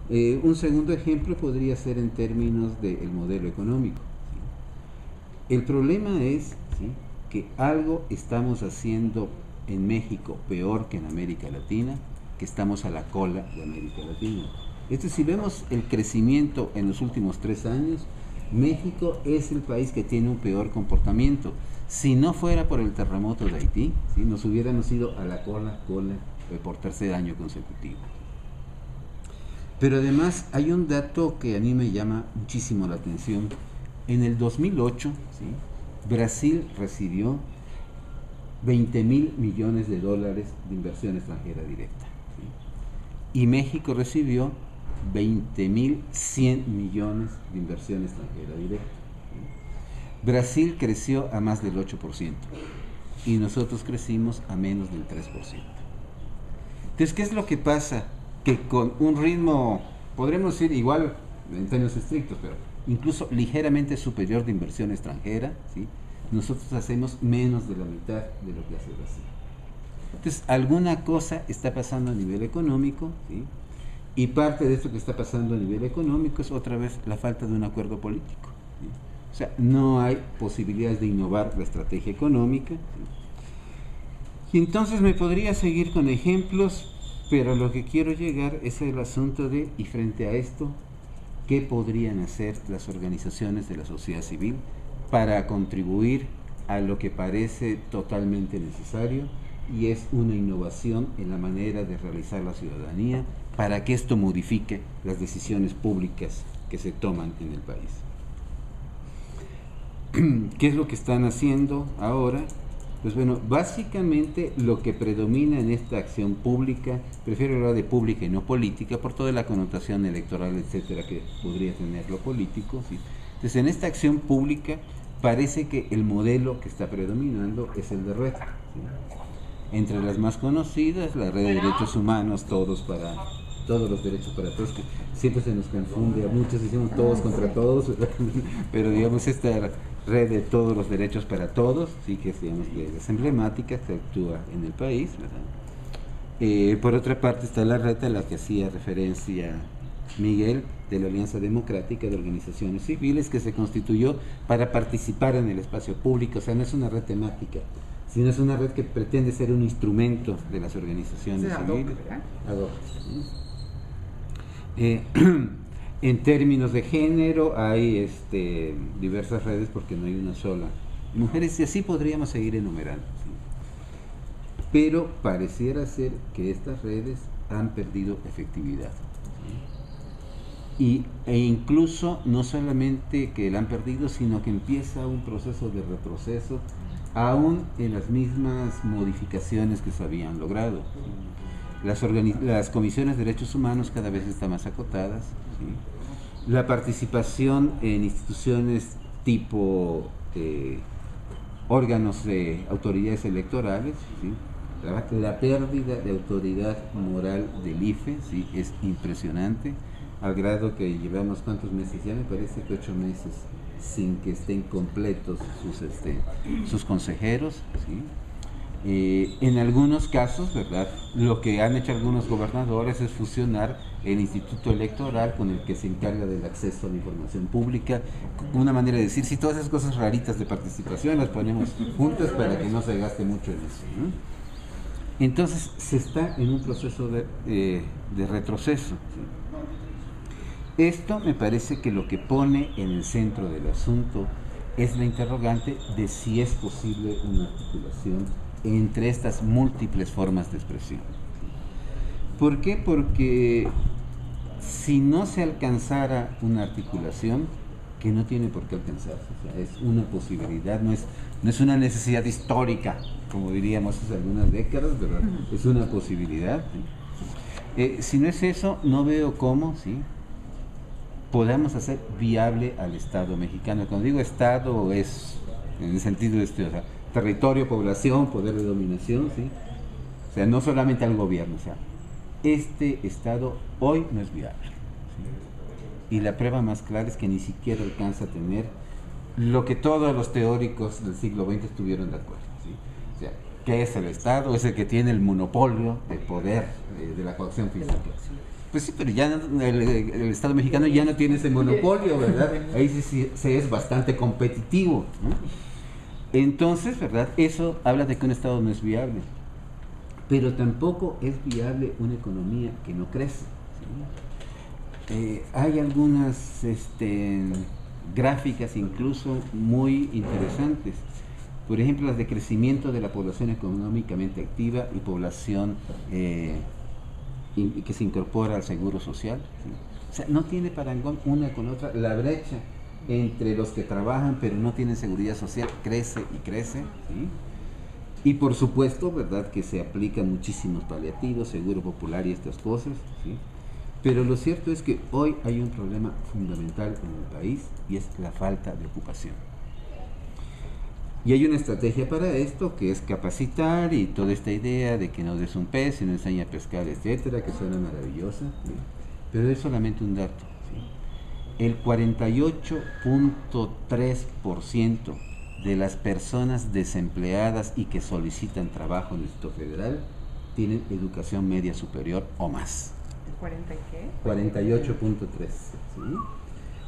Un segundo ejemplo podría ser en términos del modelo económico. ¿Sí? El problema es, ¿sí?, que algo estamos haciendo en México peor que en América Latina, que estamos a la cola de América Latina. Si vemos el crecimiento en los últimos 3 años, México es el país que tiene un peor comportamiento. Si no fuera por el terremoto de Haití, ¿sí?, nos hubiéramos ido a la cola por tercer año consecutivo. Pero además hay un dato que a mí me llama muchísimo la atención. En el 2008, ¿sí?, Brasil recibió 20,000 millones de dólares de inversión extranjera directa, ¿sí?, y México recibió 20,100 millones de inversión extranjera directa, ¿sí? Brasil creció a más del 8% y nosotros crecimos a menos del 3%. Entonces, ¿qué es lo que pasa? Que con un ritmo, podremos decir igual en términos estrictos, pero incluso ligeramente superior de inversión extranjera, ¿sí?, nosotros hacemos menos de la mitad de lo que hace Brasil. Entonces, alguna cosa está pasando a nivel económico, ¿sí?, y parte de esto que está pasando a nivel económico es otra vez la falta de un acuerdo político, ¿sí? O sea, no hay posibilidades de innovar la estrategia económica, ¿sí? Y entonces me podría seguir con ejemplos, pero lo que quiero llegar es el asunto de, y frente a esto, ¿qué podrían hacer las organizaciones de la sociedad civil para contribuir a lo que parece totalmente necesario, y es una innovación en la manera de realizar la ciudadanía para que esto modifique las decisiones públicas que se toman en el país? ¿Qué es lo que están haciendo ahora? Pues bueno, básicamente lo que predomina en esta acción pública, prefiero hablar de pública y no política, por toda la connotación electoral, etcétera, que podría tener lo político, ¿sí? Entonces, en esta acción pública parece que el modelo que está predominando es el de red, ¿sí? Entre las más conocidas, la red de derechos humanos, todos los derechos para todos, que siempre se nos confunde, a muchos decimos todos contra todos, pero digamos esta red de todos los derechos para todos, sí, que es, digamos, de las emblemáticas que actúa en el país, ¿verdad? Por otra parte está la red a la que hacía referencia Miguel, de la Alianza Democrática de Organizaciones Civiles, que se constituyó para participar en el espacio público. O sea, no es una red temática, sino es una red que pretende ser un instrumento de las organizaciones civiles. En términos de género hay diversas redes, porque no hay una sola. Mujeres, y así podríamos seguir enumerando, ¿sí? Pero pareciera ser que estas redes han perdido efectividad, ¿sí? E incluso no solamente que la han perdido, sino que empieza un proceso de retroceso aún en las mismas modificaciones que se habían logrado. Las comisiones de derechos humanos cada vez están más acotadas, ¿sí? La participación en instituciones tipo órganos de autoridades electorales, ¿sí? La pérdida de autoridad moral del IFE, ¿sí?, es impresionante, al grado que llevamos, ¿cuántos meses? Ya me parece que 8 meses sin que estén completos sus consejeros, ¿sí? En algunos casos, ¿verdad?, lo que han hecho algunos gobernadores es fusionar el instituto electoral con el que se encarga del acceso a la información pública, una manera de decir, si todas esas cosas raritas de participación las ponemos juntas para que no se gaste mucho en eso, ¿no? Entonces se está en un proceso de retroceso, ¿sí? Esto me parece que lo que pone en el centro del asunto es la interrogante de si es posible una articulación entre estas múltiples formas de expresión. ¿Por qué? Porque si no se alcanzara una articulación, que no tiene por qué alcanzarse, o sea, es una posibilidad, no es una necesidad histórica, como diríamos hace algunas décadas, ¿verdad? Es una posibilidad, ¿sí? Si no es eso, no veo cómo, ¿sí?, podamos hacer viable al Estado mexicano. Cuando digo Estado es en el sentido o sea, territorio, población, poder de dominación, ¿sí? O sea, no solamente al gobierno, o sea, este Estado hoy no es viable, ¿sí? Y la prueba más clara es que ni siquiera alcanza a tener lo que todos los teóricos del siglo XX estuvieron de acuerdo, ¿sí? O sea, ¿qué es el Estado? Es el que tiene el monopolio de poder de la coacción física. Pues sí, pero ya el Estado mexicano ya no tiene ese monopolio, ¿verdad? Ahí sí se es bastante competitivo, ¿no? Entonces, ¿verdad? Eso habla de que un Estado no es viable. Pero tampoco es viable una economía que no crece, ¿sí? Hay algunas gráficas incluso muy interesantes. Por ejemplo, las de crecimiento de la población económicamente activa y población que se incorpora al seguro social, ¿sí? O sea, no tiene parangón una con otra. La brecha entre los que trabajan pero no tienen seguridad social crece y crece, ¿sí? Y por supuesto, ¿verdad?, que se aplican muchísimos paliativos, seguro popular y estas cosas, ¿sí? Pero lo cierto es que hoy hay un problema fundamental en el país y es la falta de ocupación. Y hay una estrategia para esto que es capacitar y toda esta idea de que no des un pez, sino enseña a pescar, etcétera, que suena maravillosa, ¿sí? Pero es solamente un dato, ¿sí? El 48.3% de las personas desempleadas y que solicitan trabajo en el Distrito Federal tienen educación media superior o más. ¿40 y qué? 48.3, ¿sí?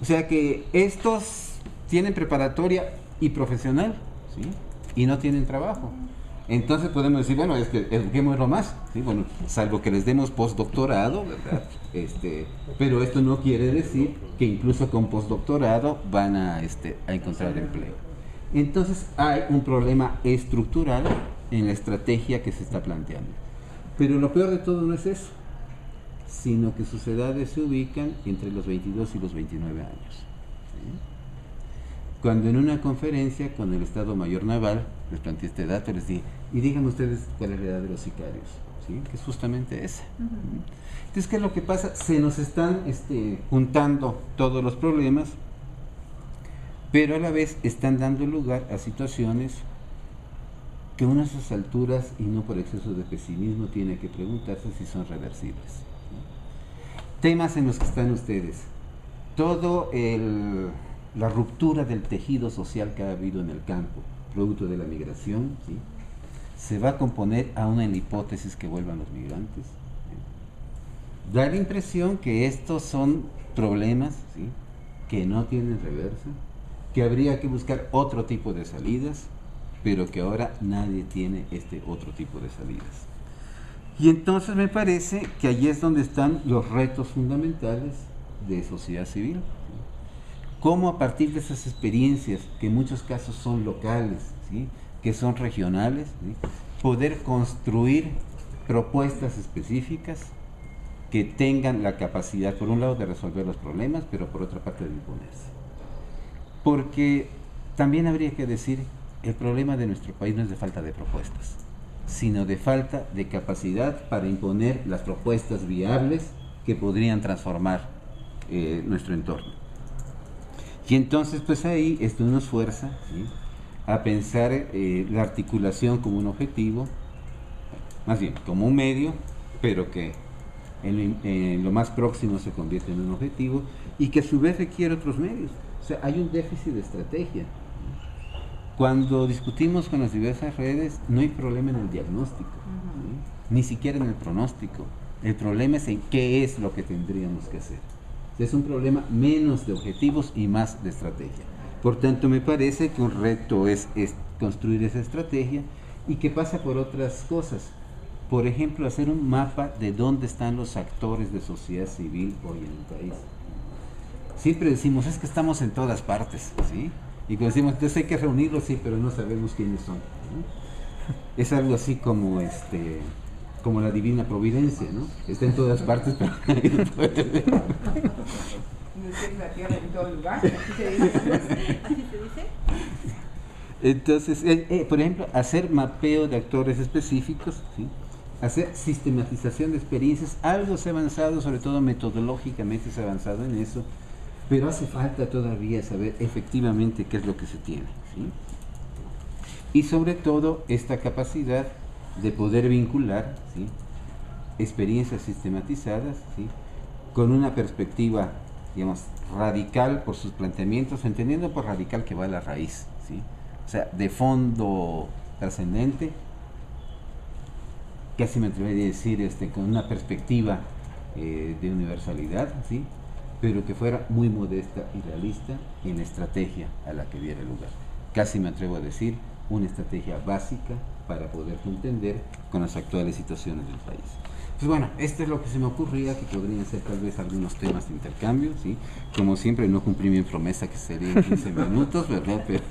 O sea que estos tienen preparatoria y profesional, ¿sí? Y no tienen trabajo. Entonces podemos decir, bueno, es que eduquémoslo más, ¿sí? Bueno, salvo que les demos postdoctorado, ¿verdad? Pero esto no quiere decir que incluso con postdoctorado van a encontrar empleo. Entonces hay un problema estructural en la estrategia que se está planteando. Pero lo peor de todo no es eso, sino que sus edades se ubican entre los 22 y los 29 años. ¿Sí? Cuando en una conferencia con el Estado Mayor Naval les planteé este dato, les dije, y díganme ustedes cuál es la edad de los sicarios, ¿sí? Que es justamente esa. Entonces, ¿qué es lo que pasa? Se nos están juntando todos los problemas, pero a la vez están dando lugar a situaciones que uno a esas alturas, y no por exceso de pesimismo, tiene que preguntarse si son reversibles. Temas en los que están ustedes. La ruptura del tejido social que ha habido en el campo, producto de la migración, ¿sí? Se va a componer aún en la hipótesis que vuelvan los migrantes, ¿sí? Da la impresión que estos son problemas, ¿sí?, que no tienen reversa, que habría que buscar otro tipo de salidas, pero que ahora nadie tiene este otro tipo de salidas. Y entonces me parece que allí es donde están los retos fundamentales de sociedad civil. Cómo a partir de esas experiencias, que en muchos casos son locales, ¿sí?, que son regionales, ¿sí?, poder construir propuestas específicas que tengan la capacidad, por un lado, de resolver los problemas, pero por otra parte de imponerse. Porque también habría que decir, el problema de nuestro país no es de falta de propuestas, sino de falta de capacidad para imponer las propuestas viables que podrían transformar nuestro entorno. Y entonces, pues ahí esto nos fuerza, ¿sí?, a pensar la articulación como un objetivo, más bien como un medio, pero que en lo más próximo se convierte en un objetivo y que a su vez requiere otros medios. O sea, hay un déficit de estrategia. Cuando discutimos con las diversas redes, no hay problema en el diagnóstico, ¿sí?, ni siquiera en el pronóstico. El problema es en qué es lo que tendríamos que hacer. Es un problema menos de objetivos y más de estrategia. Por tanto, me parece que un reto es construir esa estrategia y que pasa por otras cosas. Por ejemplo, hacer un mapa de dónde están los actores de sociedad civil hoy en el país. Siempre decimos, es que estamos en todas partes, ¿sí? Y cuando decimos, entonces hay que reunirlos, sí, pero no sabemos quiénes son, ¿no? Es algo así como como la divina providencia, ¿no? Está en todas partes, pero nadie lo puede ver. No es la tierra en todo lugar, así se dice. ¿Así se dice? Entonces, por ejemplo, hacer mapeo de actores específicos, ¿sí?, hacer sistematización de experiencias. Algo se ha avanzado, sobre todo metodológicamente se ha avanzado en eso, pero hace falta todavía saber efectivamente qué es lo que se tiene, ¿sí? Y sobre todo esta capacidad de poder vincular, ¿sí?, experiencias sistematizadas, ¿sí?, con una perspectiva, digamos, radical por sus planteamientos, entendiendo por radical que va a la raíz, ¿sí?, o sea, de fondo trascendente, casi me atrevería a decir, con una perspectiva de universalidad, ¿sí? Pero que fuera muy modesta y realista en la estrategia a la que diera lugar. Casi me atrevo a decir, una estrategia básica para poder contender con las actuales situaciones del país. Pues bueno, esto es lo que se me ocurría, que podrían ser tal vez algunos temas de intercambio, ¿sí? Como siempre, no cumplí mi promesa que sería en 15 minutos, ¿verdad? Pero